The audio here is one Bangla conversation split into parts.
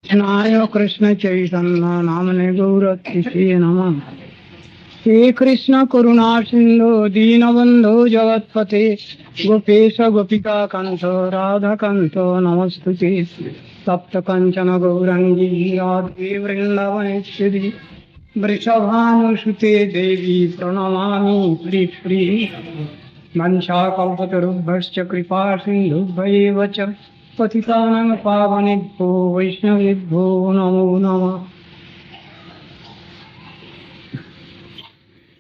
कृष्णाय कृष्ण चैतन्य नामने गौरतिषे नमः। हे कृष्ण करुणा सिंधु दीनबंधु जगत्पते गोपेश गोपिका कांत राधा कांत नमस्तुते। सप्त कंचन गौरंगी राधे वृंदावनेश्वरी वृषभानुसुते देवी प्रणमामि प्रिय वंशाकल्पतरुभ्यश्च कृपा सिन्धुभ्यैव च पतितानां पावनेभ्यो वैष्णवेभ्यो नमो नमः।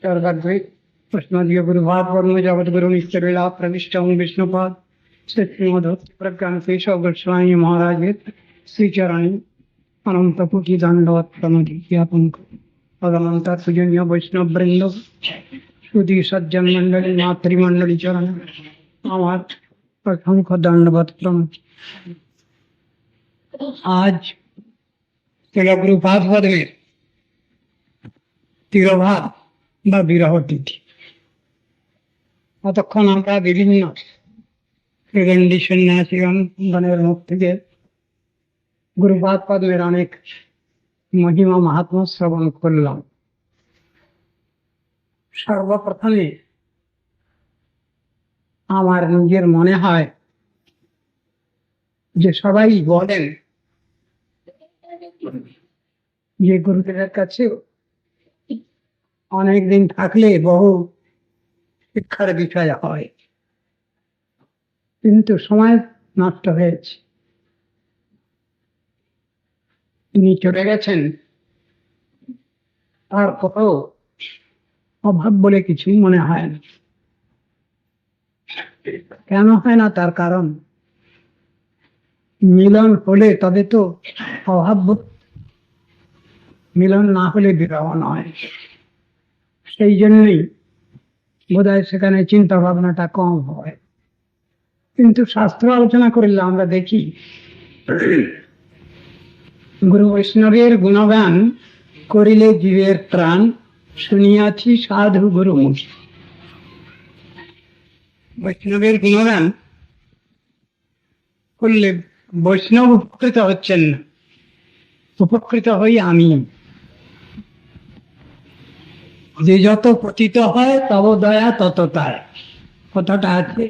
सर्वद्वै कृष्णदीय गुरुभाग वर्म जगद्गुरु नित्यलीला प्रविष्टं विष्णुपाद श्रीमद्भक्ति प्रज्ञान केशव गोस्वामी महाराज श्रीचरणी अनंत कोटि दंडवत प्रणति ज्ञापन भगवंत सुजन्य वैष्णव वृंद सुधी सज्जन मंडली मातृमंडली चरण আমার অসংখ্য দণ্ডবত প্রণতি। আজ তেলগুরু ভাগবতের তিরোভাব বা বিরহ তিথি। ততক্ষণ আমরা বিভিন্ন শ্রীগণ্ডী সন্ন্যাসীগণের মুখ থেকে গুরুপাদ পদ্মের অনেক মহিমা মাহাত্ম্য শ্রবণ করলাম। সর্বপ্রথমে আমার নিজের মনে হয় যে সবাই বলেন যে গুরুদেবের কাছে অনেকদিন থাকলে বহু শিক্ষার বিষয় হয়, কিন্তু সময় নষ্ট হয়েছে। তিনি চলে গেছেন, তার কোথাও অভাব বলে কিছুই মনে হয় না। কেন হয় না? তার কারণ মিলন হলে তবে তো অভাব, মিলন না হলে বিরহ নয়। সেই জন্যই বোধহয় সেখানে চিন্তা ভাবনাটা কম হয়। কিন্তু শাস্ত্র আলোচনা করলে আমরা দেখি গুরু বৈষ্ণবের গুণগান করিলে জীবের প্রাণ, শুনিয়াছি সাধু গুরু মুখে। বৈষ্ণবের গুণগান করলে বৈষ্ণব উপকৃত হচ্ছেন না, উপকৃত হই আমি। যে যত পতিত হয় তব দয়া তত তার, কথাটা আছে।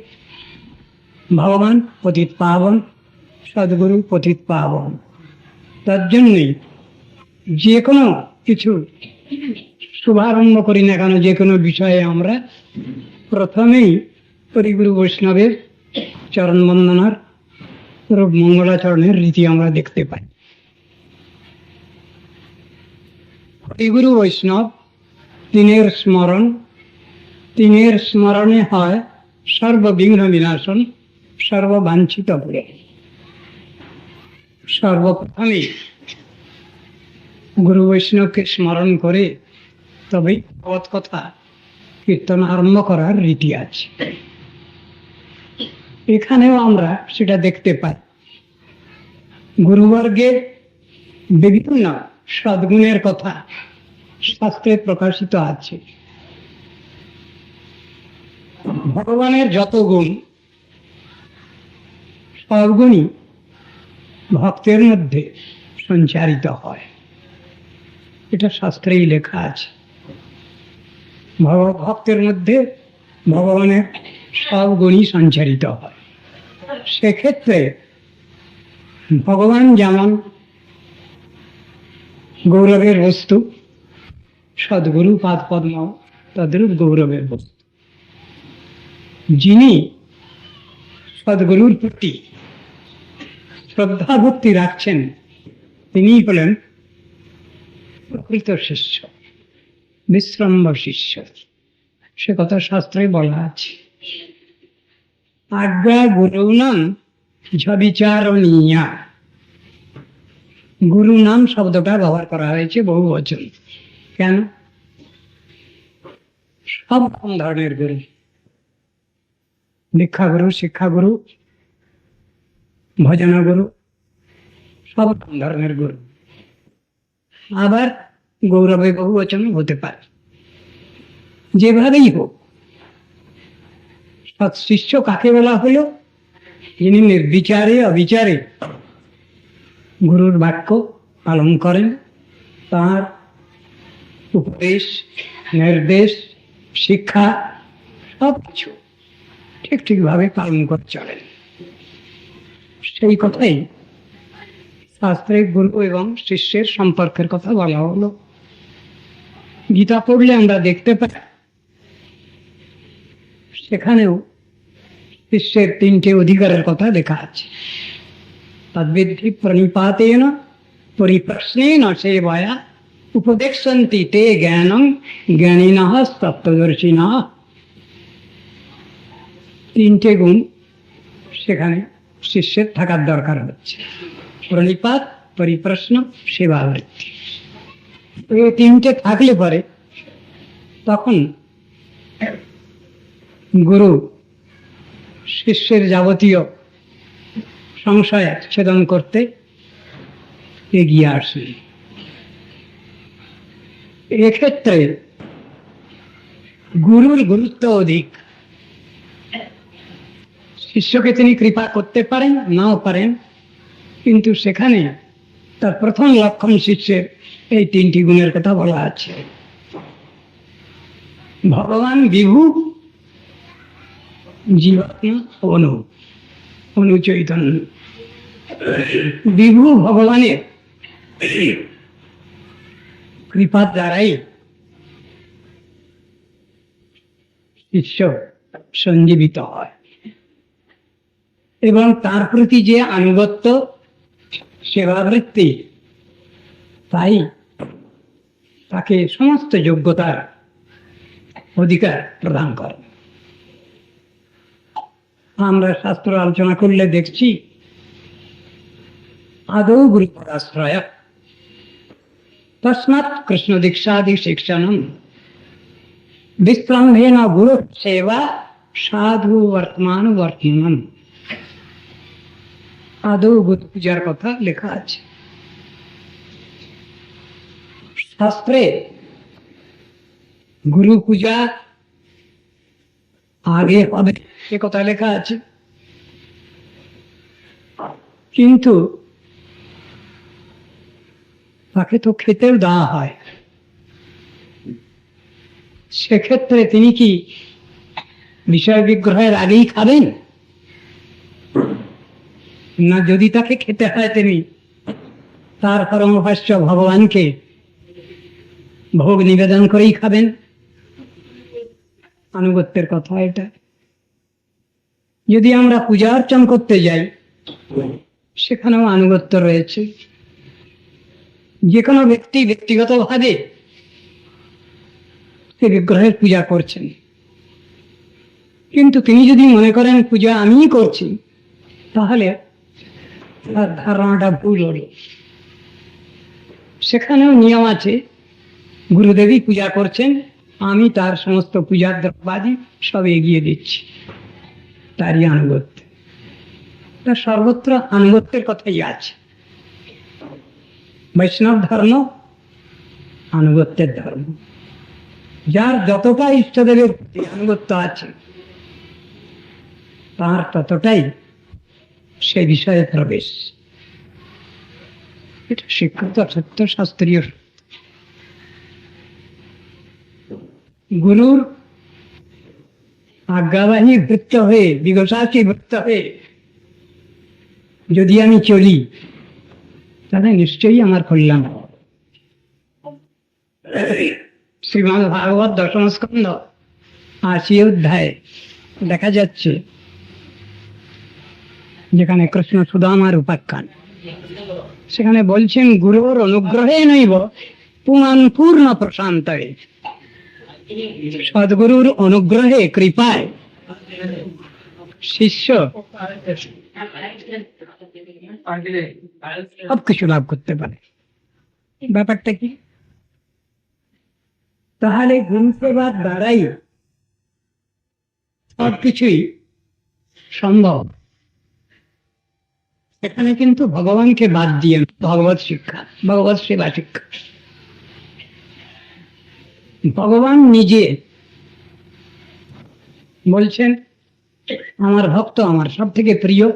ভগবান পতিত পাবন, সদ্গুরু পতিত পাবন। তার জন্যই যে কোনো কিছু শুভারম্ভ করি না কেন, যে কোনো বিষয়ে আমরা প্রথমেই হরিগুরু বৈষ্ণবের চরণ বন্দনার মঙ্গলাচরণের রীতি আমরা দেখতে পাই। হরিগুরু বৈষ্ণব তিনের স্মরণ, তিনের স্মরণে হয় সর্ববিঘ্ন বিনাশন, সর্ববাঞ্ছিত বলে। সর্বপ্রথমে গুরু বৈষ্ণবকে স্মরণ করে তবেই ভগবৎ কথা কীর্তন আরম্ভ করার রীতি আছে। এখানেও আমরা সেটা দেখতে পাই। গুরুবর্গের বিভিন্ন সদ্গুণের কথা শাস্ত্রে প্রকাশিত আছে। ভগবানের যত গুণ, সব গুণই ভক্তের মধ্যে সঞ্চারিত হয়, এটা শাস্ত্রেই লেখা আছে। ভক্তের মধ্যে ভগবানের সব গুণই সঞ্চারিত হয়। সেক্ষেত্রে ভগবান যেমন গৌরবের বস্তু, সদ্গুরু পাদ পদ্ম তাদেরও গৌরবের বস্তু। যিনি সদ্গুরুর প্রতি শ্রদ্ধা ভক্তি রাখছেন তিনিই হলেন প্রকৃত শিষ্য, বিশ্রম্ভ শিষ্য। সে কথা শাস্ত্রে বলা আছে। আজ্ঞা গুরু নাম ঝবিচারণীয়া। গুরু নাম শব্দটা ব্যবহার করা হয়েছে বহু বচন। কেন? সব ধরনের গুরু, দীক্ষাগুরু, শিক্ষাগুরু, ভজনগুরু, সব ধরনের গুরু। আবার গৌরবে বহু বচন হতে পারে। যেভাবেই হোক, সৎশিষ্য কাকে বলা হলো? যিনি নির্বিচারে অবিচারে গুরুর বাক্য পালন করেন, তার উপদেশ, নির্দেশ, শিক্ষা সব কিছু ঠিকভাবে পালন করে চলেন। সেই কথাই শাস্ত্রে গুরু এবং শিষ্যের সম্পর্কের কথা বলা হলো। গীতা পড়লে আমরা দেখতে পাই সেখানেও শিষ্যের 3টে অধিকারের কথা লেখা আছে। তদ্বিদ্ধি প্রণিপাতেন পরিপ্রশ্নেন সেবয়া উপদেশন্তি তে জ্ঞানং জ্ঞানিনঃ তত্ত্বদর্শিনঃ। 3টে গুণ সেখানে শিষ্যের থাকার দরকার হচ্ছে: প্রণিপাত, পরিপ্রশ্ন, সেবাবৃত্তি। এই 3টে থাকলে পরে তখন গুরু শিষ্যের যাবতীয় সংশয় ছেদন করতে এগিয়ে আসেন। এক্ষেত্রে গুরুর গুরুত্ব অধিক। শিষ্যকে তিনি কৃপা করতে পারেন, নাও পারেন, কিন্তু সেখানে তার প্রথম লক্ষণ শিষ্যের এই 3টি গুণের কথা বলা আছে। ভগবান বিভু, জীবাত্মা অনু চৈতন্য। বিভু ভগবানের কৃপার দ্বারাই শিষ্য সঞ্জীবিত হয় এবং তার প্রতি যে আনুগত্য, সেবাবৃত্তি, তাই তাকে সমস্ত যোগ্যতার অধিকার প্রদান করে। আমরা শাস্ত্র আলোচনা করলে দেখছি আদৌ গুরুপদাশ্রয় তস্মাৎ কৃষ্ণ দীক্ষাদি শিক্ষণম বিস্তম্ভেন গুরু সেবা সাধু বর্তমান বর্তমান। আদৌ গুরু পূজার কথা লেখা আছে শাস্ত্রে। গুরু পূজা আগে হবে সে কথা লেখা আছে, কিন্তু তাকে তো খেতেও দেওয়া হয়। সেক্ষেত্রে তিনি কি বিষয় বিগ্রহের আগেই খাবেন? না, যদি তাকে খেতে হয় তিনি তার পরমভাষ্য ভগবানকে ভোগ নিবেদন করেই খাবেন। আনুগত্যের কথা এটা। যদি আমরা পূজা অর্চন করতে যাই সেখানেও আনুগত্য রয়েছে। যে কোনো ব্যক্তি ব্যক্তিগতভাবে সে বিগ্রহের পূজা করছেন, কিন্তু তিনি যদি মনে করেন পূজা আমিই করছি, তাহলে তার ধারণাটা ভুল হলো। সেখানেও নিয়ম আছে, গুরুদেবী পূজা করছেন, আমি তার সমস্ত পূজার দ্রব্যাদি সব এগিয়ে দিচ্ছি, তারই আনুগত্য। তা সর্বত্র আনুগত্যের কথাই আছে। বৈষ্ণব ধর্ম আনুগত্যের ধর্ম। যার যতটা ইষ্টদেবের প্রতি আনুগত্য আছে তার ততটাই সে বিষয়ে প্রবেশ। এটা স্বীকৃত সত্য, শাস্ত্রীয়। গুরুর আজ্ঞাবাহী ভৃত্য হয়ে, বিগসাচী ভৃত্য হয়ে যদি আমি চলি, তাহলে নিশ্চয়ই আমার কল্যাণ। শ্রীমদ্ ভাগবত দশম স্কন্ধ ৮০ অধ্যায় দেখা যাচ্ছে, যেখানে কৃষ্ণ সুদামার উপাখ্যান, সেখানে বলছেন গুরুর অনুগ্রহে নৈব পুমান পূর্ণ প্রশান্তরে। সদ্গুরুর অনুগ্রহে, কৃপায় শিষ্য সবকিছু লাভ করতে পারে। ব্যাপারটা কি? তাহলে গুরু সেবার দ্বারাই সবকিছুই সম্ভব। এখানে কিন্তু ভগবানকে বাদ দিয়ে ভগবত শিক্ষা, ভগবত সেবা শিক্ষা। ভগবান নিজে বলছেন আমার ভক্ত আমার সব থেকে প্রিয়,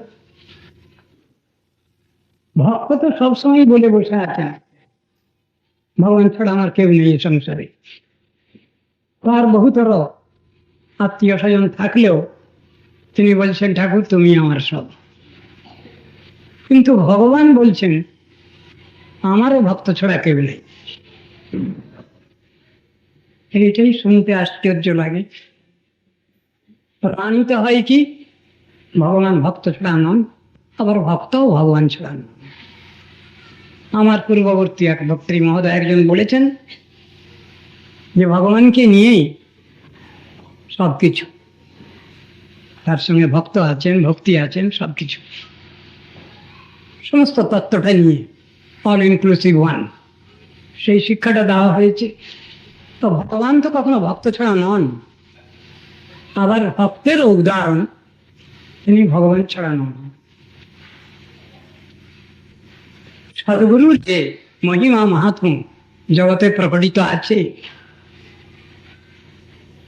ভক্ত তো সবসময় বলে বসে আছেন ভগবান ছাড়া আমার কেউ নেই এই সংসারে। তার বহুতর আত্মীয় স্বজন থাকলেও তিনি বলছেন ঠাকুর তুমি আমার সব। কিন্তু ভগবান বলছেন আমারও ভক্ত ছাড়া কেউ নেই। এইটাই শুনতে আশ্চর্য লাগে। প্রমাণিত হয় কি ভগবান ভক্ত ছাড়া নন, আবার ভক্তও ভগবান ছাড়া নন। আমার পূর্ববর্তী এক ভক্তি মহোদয় একজন বলেছেন যে ভগবানকে নিয়েই সবকিছু, তার সঙ্গে ভক্ত আছেন, ভক্তি আছেন, সবকিছু সমস্ত তত্ত্বটা নিয়ে অল ইনক্লুসিভ ওয়ান, সেই শিক্ষাটা দেওয়া হয়েছে। তো ভগবান তো কখনো ভক্ত ছাড়া নন, আবার ভক্তেরও উদাহরণ তিনি ভগবান ছাড়া নন। সদ্গুরুর যে মহিমা মাহাত্ম্য জগতে প্রকটিত আছে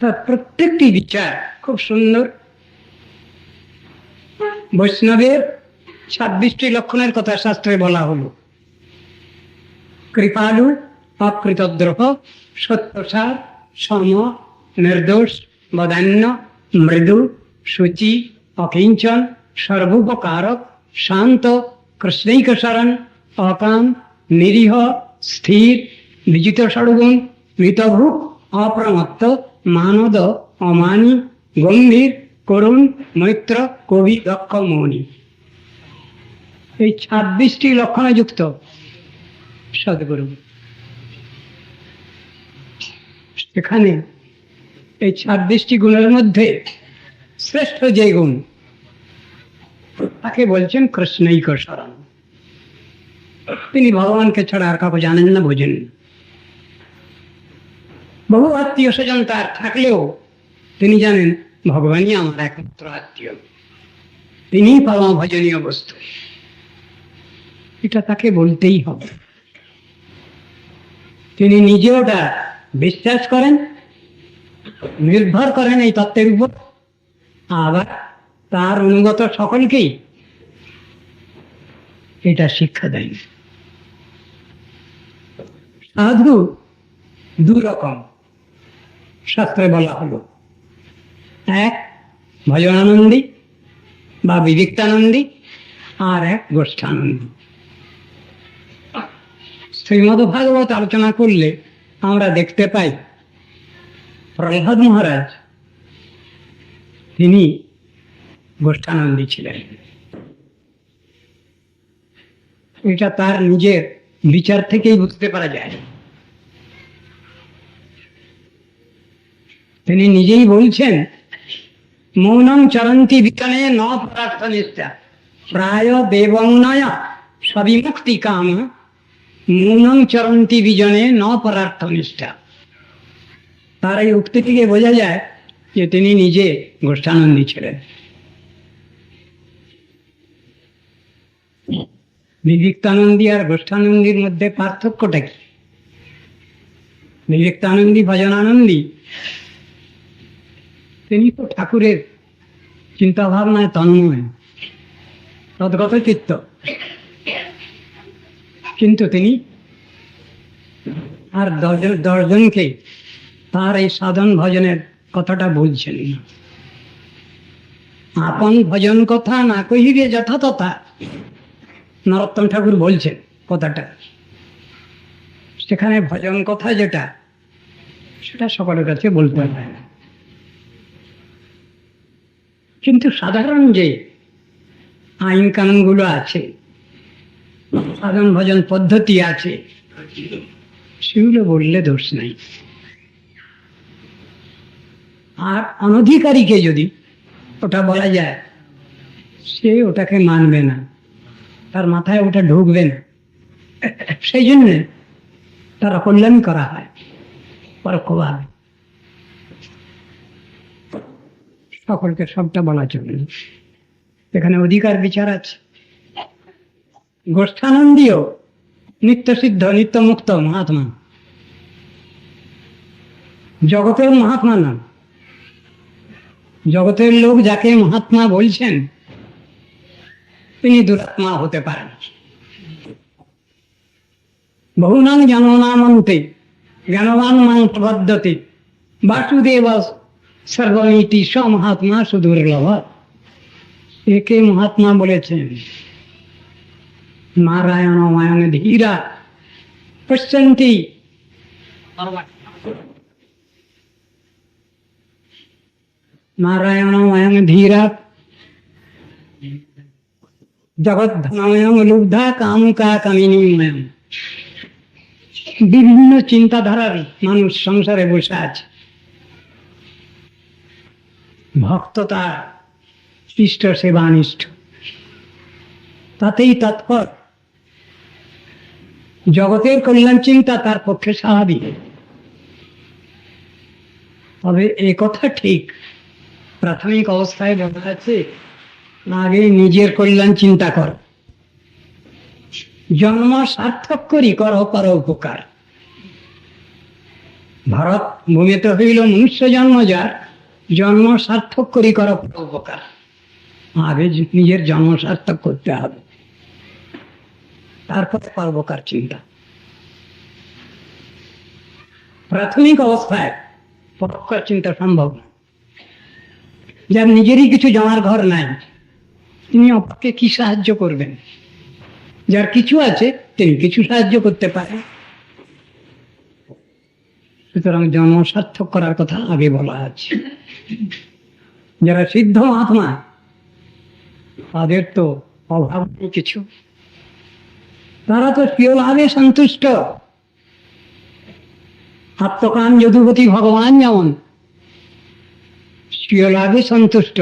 তার প্রত্যেকটি বিচার খুব সুন্দর। বৈষ্ণবের 26টি লক্ষণের কথা শাস্ত্রে বলা হলো। কৃপালু, অকৃতদ্রোহ, সত্যসার, সম, নির্দোষ, বদান্য, মৃদু, শুচি, অকিঞ্চন, সর্বোপকারক, শান্ত, কৃষ্ণৈক শরণ, অকাম, নিরীহ, স্থির, বিজিত ষড়গুণ, মৃতভূক, অপ্রমত্ত, মানদ, অমানী, গম্ভীর, করুণ, মৈত্র, কবি, দক্ষ, মৌনী। এই 26টি লক্ষণে যুক্ত সদ্গুরু। সেখানে এই 26টি গুণের মধ্যে শ্রেষ্ঠ যে গুণ তাকে বলছেন কৃষ্ণৈক শরণ। তিনি ভগবানকে ছাড়া আর কাউকে জানেন না, বোঝেন না। বহু আত্মীয় স্বজন তার থাকলেও তিনি জানেন ভগবানই আমার একমাত্র আত্মীয়, তিনি পরম ভজনীয় বস্তু। এটা তাকে বলতেই হবে। তিনি নিজে ওটা বিশ্বাস করেন, নির্ভর করেন এই তত্ত্বের উপর, আবার তার অনুগত সকলকেই এটা শিক্ষা দেন। সাধু দু রকম শাস্ত্রে বলা হলো, এক ভজনানন্দী বা বিবিক্তানন্দী, আর এক গোষ্ঠানন্দী। শ্রীমদ্ ভাগবত আলোচনা করলে আমরা দেখতে পাই প্রহ্লাদ মহারাজ তিনি গোষ্ঠানন্দী ছিলেন। এটা তার নিজের বিচার থেকেই বুঝতে পারা যায়। তিনি নিজেই বলছেন মৌনং চরন্তি বিতনে ন পরার্থ নিষ্ঠা প্রায় দেবংনয় সবিমুক্তি কাম মৌনং চরন্তি বিজনে ন পরার্থ নিষ্ঠা। তার এই উক্তি থেকে বোঝা যায় যে তিনি নিজে গোষ্ঠানন্দী ছিলেন। বিবিক্তানন্দী আর গোষ্ঠানন্দীর মধ্যে পার্থক্যটা কি? বিবিক্তানন্দী ভজনানন্দী তিনি তো ঠাকুরের চিন্তা ভাবনায় তন্ময়, তদ্গত চিত্ত, কিন্তু তিনি আর দশজনকে তার এই সাধন ভজনের কথাটা বলছেন না। আপন ভজন কথা না কহিবে যথাতথা, নরোত্তম ঠাকুর বলছেন কথাটা। সেখানে ভজন কথা যেটা, সেটা সকলের কাছে বলতে হয় না। কিন্তু সাধারণ যে আইন কানুনগুলো আছে, সাধন ভজন পদ্ধতি আছে, সেগুলো বললে দোষ নাই। আর অনধিকারীকে যদি ওটা বলা যায়, সে ওটাকে মানবে না, তার মাথায় ওটা ঢুকবে না। সেই জন্য তারা কল্যাণ করা হয় পরোক্ষভাবে। সকলকে সবটা বলা চলবে, এখানে অধিকার বিচার আছে। গোষ্ঠানন্দীয় নিত্য সিদ্ধ নিত্য মুক্ত মহাত্মা, জগতের মহাত্মা নন। জগতের লোক যাকে মহাত্মা বলছেন তিনি দুরাত্মা হতে পারেন। বহুনাং জননামন্তে জ্ঞানবান মাং প্রবদ্ধতে বাসুদেব সর্বনীতি স মহাত্মা সুদুর্লভ। একে মহাত্মা বলেছেন। নারায়ণ মায়ং ধীরা পশ্যন্তি নারায়ণ মায়ং ধীরা জগদ্ধনময়ং লুব্ধা কামুকা কামিনীময়ং। বিভিন্ন চিন্তাধারার মানুষ সংসারে বসে আছে, ভক্ত তার ইষ্ট সেবানিষ্ঠ, তাতেই তৎপর। জগতের কল্যাণ চিন্তা তার পক্ষে স্বাভাবিক। তবে এ কথা ঠিক, প্রাথমিক অবস্থায় বলা আছে আগে নিজের কল্যাণ চিন্তা কর, জন্ম সার্থক করি কর কর উপকার। ভারত ভূমিতে হইল মনুষ্য জন্ম, যার জন্ম সার্থক করি কর উপকার। আগে নিজের জন্ম সার্থক করতে হবে, তারপর পরোপকার চিন্তা। প্রাথমিক অবস্থায় পরোপকার চিন্তা সম্ভব না। যার নিজেরই কিছু জমার ঘর নাই, তিনি অপরকে কি সাহায্য করবেন? যার কিছু আছে তিনি কিছু সাহায্য করতে পারেন। সুতরাং জন্ম সার্থক করার কথা আগে বলা আছে। যারা সিদ্ধ আত্মা, তাদের তো অভাব নেই কিছু, তারা তো কেউ লাভে সন্তুষ্ট। আত্মকান যদুপতি ভগবান যেমন স্বীয় লাভে সন্তুষ্ট,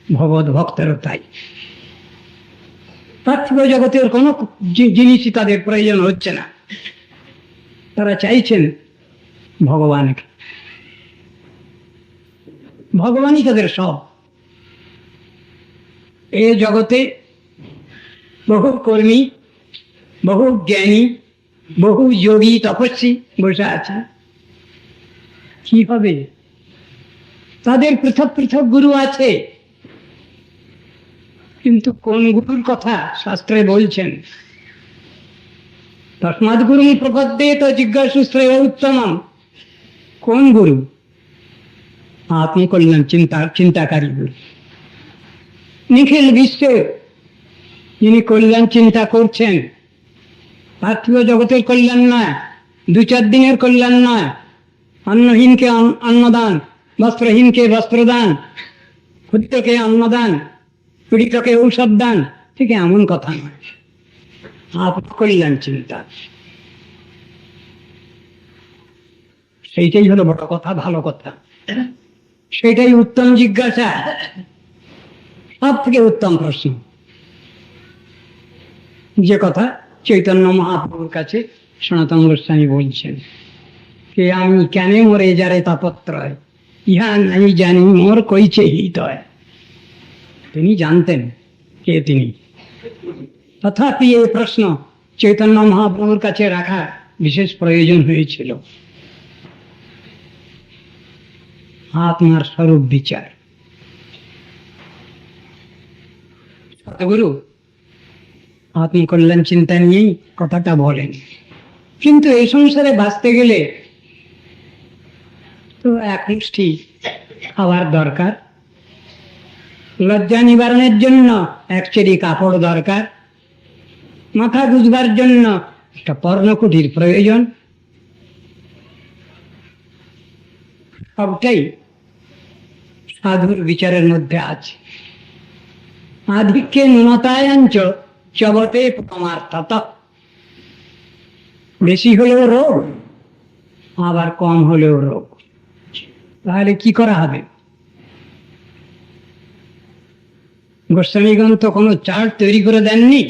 ভগবত ভক্তেরও তাই। পার্থিব জগতের কোনো জিনিসই তাদের প্রয়োজন হচ্ছে না, তারা চাইছেন ভগবানকে। ভগবানই তাদের সব। এ জগতে বহু কর্মী, বহু জ্ঞানী, বহু যোগী তপস্বী বসে আছে। কি হবে? তাদের পৃথক পৃথক গুরু আছে, কিন্তু কোন গুরুর কথা শাস্ত্রে বলছেন? তস্মাৎ গুরুং প্রপদ্যেত জিজ্ঞাসুশ্রেয় উত্তমম। কোন গুরু? আত্মকল্যাণ চিন্তাকারী গুরু। নিখিল বিশ্বে যিনি কল্যাণ চিন্তা করছেন, পার্থিব জগতের কল্যাণ নয়, দু চার দিনের কল্যাণ নয়, অন্নহীনকে অন্নদান, বস্ত্রহীনকে বস্ত্রদান, ক্ষুদ্রকে অন্নদান, পীড়িতকে ঔষধ দান, ঠিক এমন কথা নয়। আত্মকল্যাণ চিন্তা, সেইটাই হলো বড় কথা, ভালো কথা। সেটাই উত্তম জিজ্ঞাসা, সব থেকে উত্তম প্রশ্ন। যে কথা চৈতন্য মহাপ্রভুর কাছে সনাতন গোস্বামী বলছেন, কে আমি কেন মোরে যারে তাপত্রয়, ইহা নাই জানি মোর কইছে হিতয়। তিনি জানতেন কে তিনি, তথাপি এই প্রশ্ন চৈতন্য মহাপ্রভুর কাছে রাখা বিশেষ প্রয়োজন হয়েছিল। আত্মার স্বরূপ বিচার। সতগুরু আত্মকল্যাণ চিন্তা নিয়েই কথাটা বলেন, কিন্তু এই সংসারে বাঁচতে গেলে তো এক মুষ্টি খাবার দরকার, লজ্জা নিবারণের জন্য এক চেরি কাপড় দরকার, মাথা গুজবার জন্য একটা পর্ণকুটির প্রয়োজন। সবটাই সাধুর বিচারের মধ্যে আছে। আধিক্যে ন্যূনতায়াঞ্চ চবতে পরমার্থত। বেশি হলেও রোগ, আবার কম হলেও রোগ। তাহলে কি করা হবে? গোস্বামীগণ তো কোনো চার্ট তৈরি করে দেননি,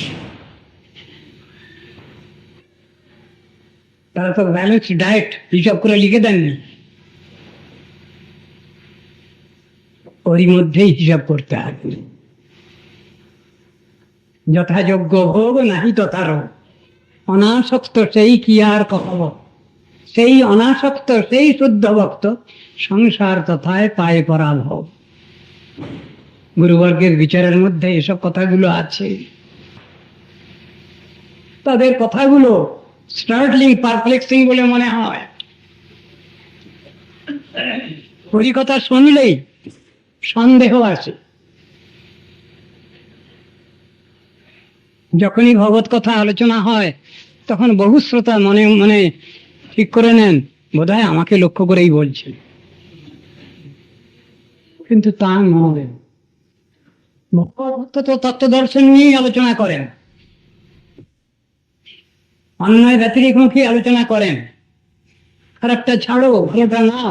তারা তো ব্যালেন্স ডায়েট হিসাব করে লিখে দেননি। ওরই মধ্যেই হিসাব করতে হবে। যথাযোগ্য ভোগ নাহি তথা রোগ, অনাসক্ত সেই কি আর কহব, সেই অনাসক্ত সেই শুদ্ধ ভক্ত, সংসার তথায় পায় পরাভব। গুরুবর্গের বিচারের মধ্যে এসব কথাগুলো আছে। তাদের কথাগুলো স্টার্টলিং, পারপ্লেক্সিং বলে মনে হয়। হরিকথা শুনলেই সন্দেহ আসে। যখনই ভগবত কথা আলোচনা হয় তখন বহু শ্রোতা মনে মনে ঠিক করে নেন বোধহয় আমাকে লক্ষ্য করেই বলছেন, কিন্তু তা নয়। ভগবত তো তত্ত্ব দর্শন নিয়েই আলোচনা করেন, অন্যায় ব্যতিরিকমুখী আলোচনা করেন। খারাপটা ছাড়ো, ভালোটা না।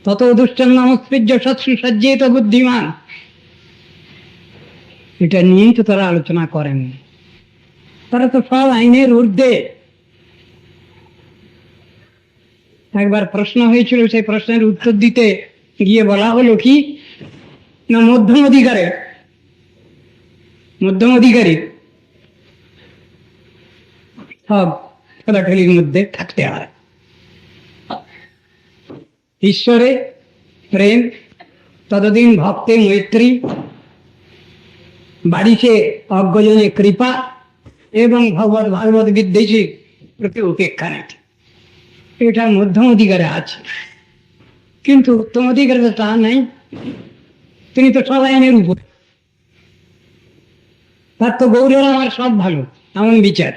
তত দুষ্টন নমস্পৃজ্য সৎসু সজ্জিত বুদ্ধিমান, এটা নিয়েই তো তারা আলোচনা করেন। তারা তো সব আইনের ঊর্ধ্বে। একবার প্রশ্ন হয়েছিল, সেই প্রশ্নের উত্তর দিতে গিয়ে বলা হলো কি না, মধ্যম অধিকারী সব খেলাখেলির মধ্যে থাকতে হয়। ঈশ্বরে প্রেম, ততদিন ভক্তে মৈত্রী, বাড়িতে অজ্ঞজনে কৃপা এবং ভাগবত বিদ্বেষী প্রতি উপেক্ষা নেই। এটা মধ্যম অধিকারে আছে, কিন্তু উত্তম অধিকারে তো তা নেই। তিনি তো সব আইনের উপরে, তার তো গৌরের আমার সব ভালো এমন বিচার।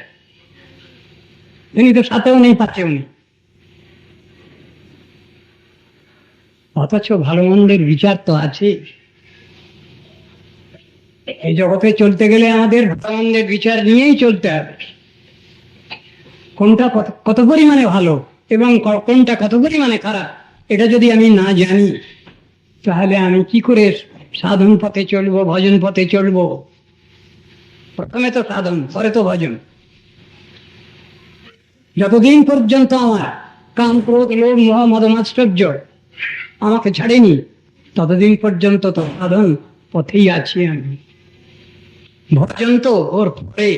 তিনি তো সাথেও নেই, পাচ্ছেও নেই। অথচ ভালো মন্দের বিচার তো আছে। এই জগতে চলতে গেলে আমাদের ভালো মন্দের বিচার নিয়েই চলতে হবে। কোনটা কত পরিমাণে ভালো এবং কোনটা কত পরিমাণে খারাপ, এটা যদি আমি না জানি তাহলে আমি কি করে সাধন পথে চলবো, ভজন পথে চলবো? প্রথমে তো সাধন, পরে তো ভজন। যতদিন পর্যন্ত আমার কাম, ক্রোধ, লোভ, মোহ, মদ, মাৎসর্য আমাকে ছাড়েনি, ততদিন পর্যন্ত তো সাধন পথেই আছি আমি। ভজন তো ওর পরে।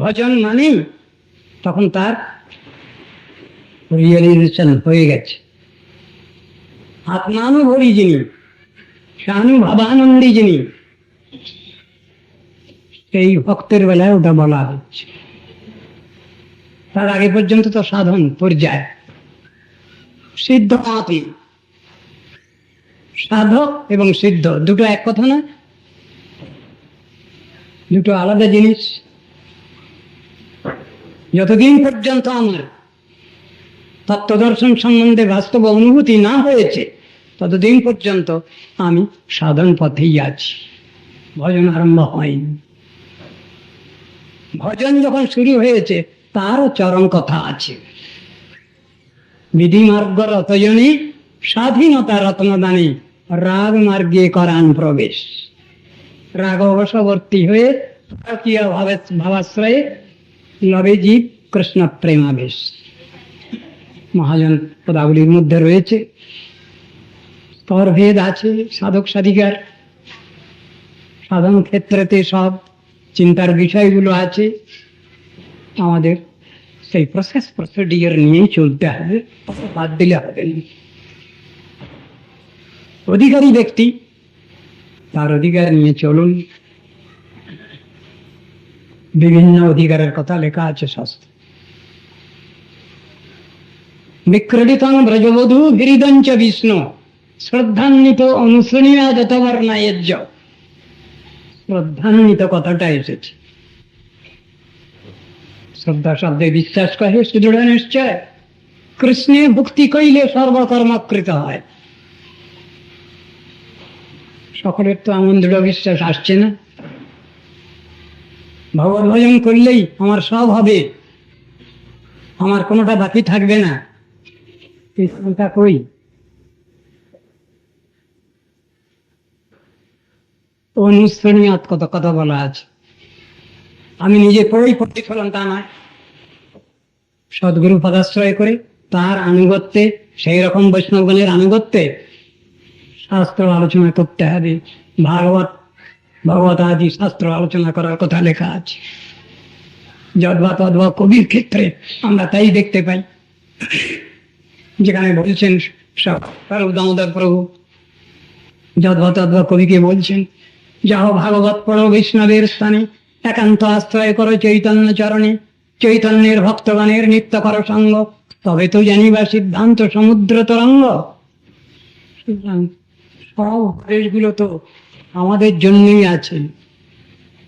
ভজন মানে তখন তার রিয়েলাইজেশন হয়ে গেছে। আত্মানুভবী যিনি, স্বানুভাবানন্দী যিনি, এই ভক্তের বেলায় ওটা বলা হচ্ছে। তার আগে পর্যন্ত তো সাধন পর্যায়। সিদ্ধ আত্মা, সাধক এবং সিদ্ধ দুটো এক কথা না, দুটো আলাদা জিনিস। যতদিন পর্যন্ত আমার তত্ত্বদর্শন সম্বন্ধে বাস্তব অনুভূতি না হয়েছে ততদিন পর্যন্ত আমি সাধন পথেই আছি, ভজন আরম্ভ হয়নি। ভজন যখন শুরু হয়েছে তারও চরম কথা আছে। বিধি মার্গ রতজনে স্বাধীনতা রত্নদানে রাগ মার্গে করান প্রবেশ। রাগ অবশবর্তী হয়ে ভাবাশ্রয়ে লবে জীব কৃষ্ণ প্রেমাবেশ। মহাজন পদাবলীর মধ্যে রয়েছে, স্তরভেদ আছে সাধক সাধিকার। সাধন ক্ষেত্রেতে সব চিন্তার বিষয়গুলো আছে। আমাদের সেই প্রসিডিওর নিয়েই চলতে হবে, বাদ দিলে হবে না। অধিকারী ব্যক্তি তার অধিকার নিয়ে চলুন। বিভিন্ন অধিকারের কথা লেখা আছে শাস্ত্রে। বিক্রডিতং ব্রজবধূ ভিরিদঞ্চ বিষ্ণু শ্রদ্ধান্বিত অনুশৃণীয়া যতবর্ণায়জ্য। শ্রদ্ধান্বিত কথাটা এসেছে। শ্রদ্ধা শব্দে বিশ্বাস করে সুদৃঢ় নিশ্চয়। কৃষ্ণে ভক্তি কইলে সর্বকর্মকৃত হয়। সকলের তো এমন দৃঢ় বিশ্বাস আসছে না। ভগবত ভজন করলেই আমার সব হবে, আমার কোনোটা বাকি থাকবে না, এই চিন্তা কই? অনুসরণীয় কত কথা বলা আছে। আমি নিজে পড়েই পড়তে ফেলাম তা নয়, সদ্গুরু পদাশ্রয় করে তার আনুগত্যে, সেই রকম বৈষ্ণবগণের আনুগত্যে শাস্ত্র আলোচনা করতে হবে। ভগবত আদি শাস্ত্র আলোচনা করার কথা লেখা আছে। যদ্বা তদ্বা কবির ক্ষেত্রে আমরা তাই দেখতে পাই, যেখানে বলছেন দামোদর প্রভু যদ্বা তদ্বা কবিকে বলছেন, যাও ভাগবত পড়ো বৈষ্ণবের স্থানে, একান্ত আশ্রয় করো চৈতন্য চরণে, চৈতন্যের ভক্তগণের নিত্য কর সঙ্গ, তবে তো জানিবা সিদ্ধান্ত সমুদ্র তরঙ্গ। সুতরাং সব উপদেশগুলো তো আমাদের জন্যই আছে,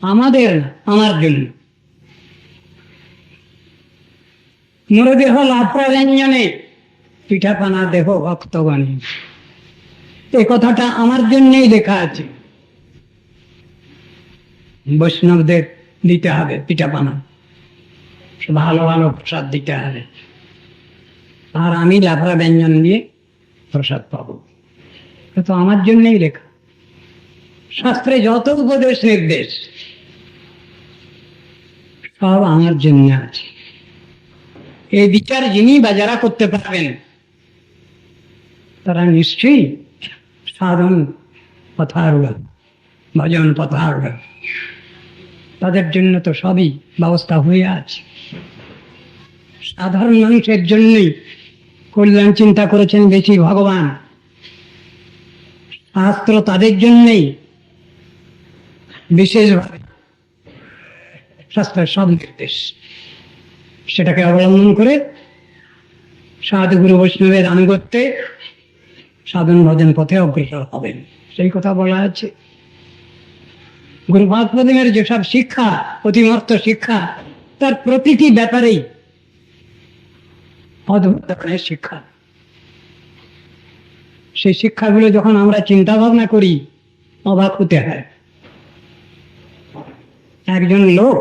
আমাদের না, আমার জন্য। মরদেহ লাফড়া ব্যঞ্জনে, পিঠাপানা দেহ ভক্তগণে, এই কথাটা আমার জন্যই লেখা আছে। বৈষ্ণবদের দিতে হবে পিঠাপানা, ভালো ভালো প্রসাদ দিতে হবে, আর আমি লাফড়া ব্যঞ্জন দিয়ে প্রসাদ পাবো। এটা তো আমার জন্যই লেখা। শাস্ত্রে যত উপদেশ নির্দেশ সব আমার জন্য আছে। এই বিচার যিনি বা যারা করতে পারবেন তারা নিশ্চয়ই সাধন পথারুড়া, ভজন পথারুড়া, তাদের জন্য তো সবই ব্যবস্থা হয়ে আছে। সাধারণ মানুষের জন্যই কল্যাণ চিন্তা করেছেন বেশি ভগবান। শাস্ত্র তাদের জন্যই বিশেষভাবে, শাস্ত্রের সব নির্দেশ সেটাকে অবলম্বন করে সাধুগুরু বৈষ্ণবের আনুগত্যে সাধন ভজন পথে অগ্রসর হবেন, সেই কথা বলা আছে। গুরুপাদ প্রতিমের যেসব শিক্ষা, অতিমর্ত শিক্ষা, তার প্রতিটি ব্যাপারেই অদ্ভুত ধরনের শিক্ষা। সেই শিক্ষাগুলো যখন আমরা চিন্তা ভাবনা করি অবাক হতে হয়। একজন লোক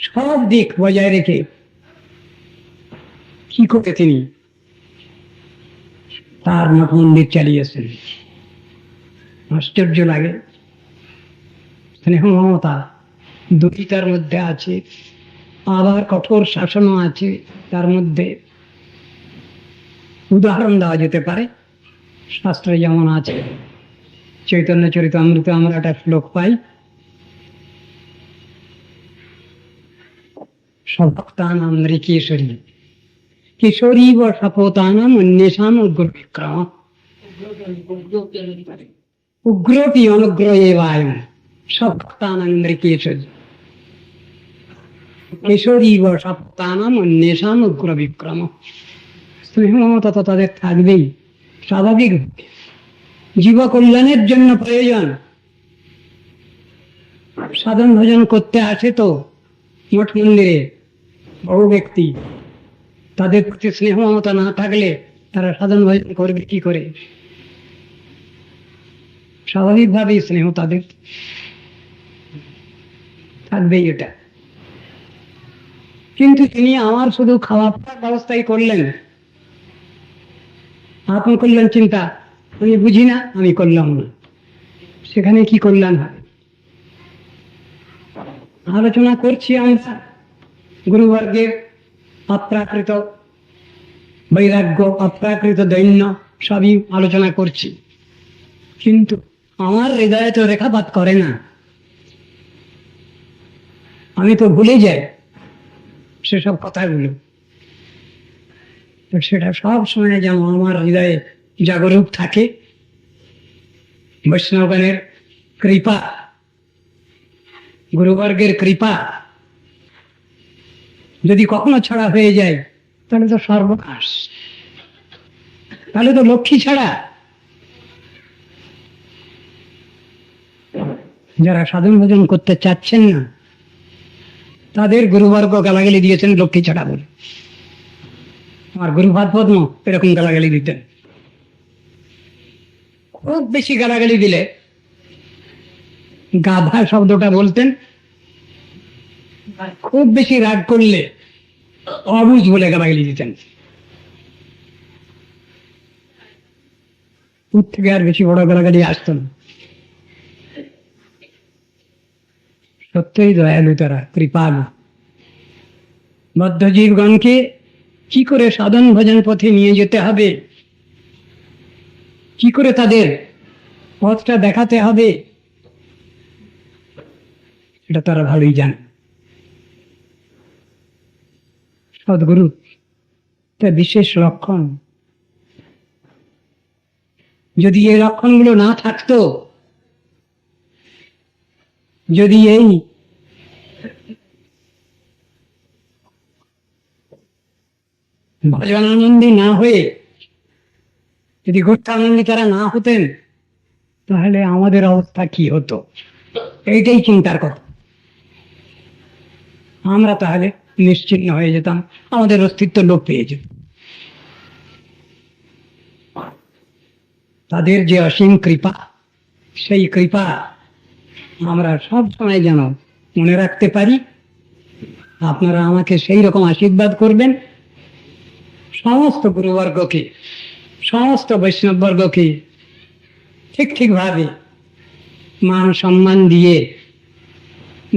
সব দিক বজায় রেখে কি করে তিনি তার মঠ মন্দির চালিয়েছেন, আশ্চর্য লাগে। স্নেহ মমতা দুটি তার মধ্যে আছে, আবার কঠোর শাসনও আছে তার মধ্যে। উদাহরণ দেওয়া যেতে পারে, শাস্ত্রে যেমন আছে, চৈতন্য চরিতামৃতে আমরা একটা শ্লোক পাই, সভক্তানাম নৃকেশ্বরী কিশোরী ও সপতানাম অন্যেষাম উগ্র বিক্রম উগ্রপি অনুগ্র এবায়ম সভক্তানাম নৃকেশ্বরী কিশোরী ও সপতানাম অন্যেষাম উগ্র বিক্রম। স্নেহ মমতা তো তাদের থাকবেই স্বাভাবিক, জীব কল্যাণের জন্য প্রয়োজন। সাধন ভজন করতে আসে তো মঠ মন্দিরে বহু ব্যক্তি, তাদের প্রতি স্নেহ মমতা না থাকলে তারা সাধন ভজন করবে কি করে? স্বাভাবিকভাবেই স্নেহ তাদের থাকবেই, এটা। কিন্তু তিনি আমার শুধু খাওয়া পড়ার ব্যবস্থাই করলেন, আপন কল্যাণ চিন্তা আমি বুঝি না, আমি করলাম না, সেখানে কি কল্যাণ হয়? আলোচনা করছি আমরা গুরুবর্গের অপ্রাকৃত বৈরাগ্য, অপ্রাকৃত দৈন্য সবই আলোচনা করছি, কিন্তু আমার হৃদয়ে তো রেখাপাত করে না। আমি তো ভুলে যাই সেসব কথাগুলো। তো সেটা সব সময় যেন আমার হৃদয়ে জাগরূক থাকে। বৈষ্ণবগণের কৃপা, গুরুবর্গের কৃপা যদি কখনো ছাড়া হয়ে যায় তাহলে তো সর্বনাশ, তাহলে তো লক্ষ্মী ছাড়া। যারা সাধন ভজন করতে চাচ্ছেন না তাদের গুরুবর্গ গালাগালি দিয়েছেন লক্ষ্মী ছাড়া বলে। আমার গুরুপাদ পদ্ম এরকম গালাগালি দিতেন। খুব বেশি গালাগালি দিলে গাধা শব্দটা বলতেন, খুব বেশি রাগ করলে অবুঝ বলে গালাগালি দিতেন। ওর থেকে আর বেশি বড় গালাগালি আসতো না। সত্যই দয়ালু তারা, কৃপালু। বদ্ধজীবগণকে কি করে সাধন ভজন পথে নিয়ে যেতে হবে, কি করে তাদের পথটা দেখাতে হবে, এটা তারা ভালোই জানে। সদ্গুরু তার বিশেষ লক্ষণ। যদি এই লক্ষণগুলো না থাকতো যদি এই ভজনানন্দী না হয়ে যদি গর্থানন্দী তারা না হতেন, তাহলে আমাদের অবস্থা কি হতো? এইটাই চিন্তার কথা। আমরা তাহলে নিশ্চিহ্ন হয়ে যেতাম, আমাদের অস্তিত্ব লোপ পেয়ে যেত। তাদের যে অসীম কৃপা, সেই কৃপা আমরা সব সময় যেন মনে রাখতে পারি। আপনারা আমাকে সেই রকম আশীর্বাদ করবেন। সমস্ত গুরুবর্গকে, সমস্ত বৈষ্ণববর্গকে ঠিক ঠিকভাবে মান সম্মান দিয়ে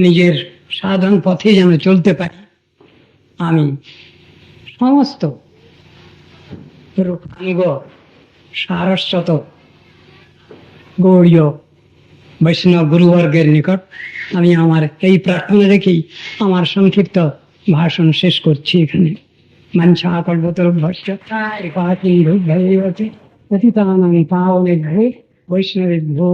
নিজের সাধন পথে যেন চলতে পারি, আমি সমস্ত রূপাঙ্গ সারস্বত গৌড়ীয় বৈষ্ণব গুরুবর্গের নিকট আমি আমার এই প্রার্থনা রেখেই আমার সংক্ষিপ্ত ভাষণ শেষ করছি এখানে। মঞ্চা কল্পতরুভ্যশ্চ কৃপা সিন্ধুভ্যৈব পতিতানাং পাবনেভ্যো বৈষ্ণবেভ্যো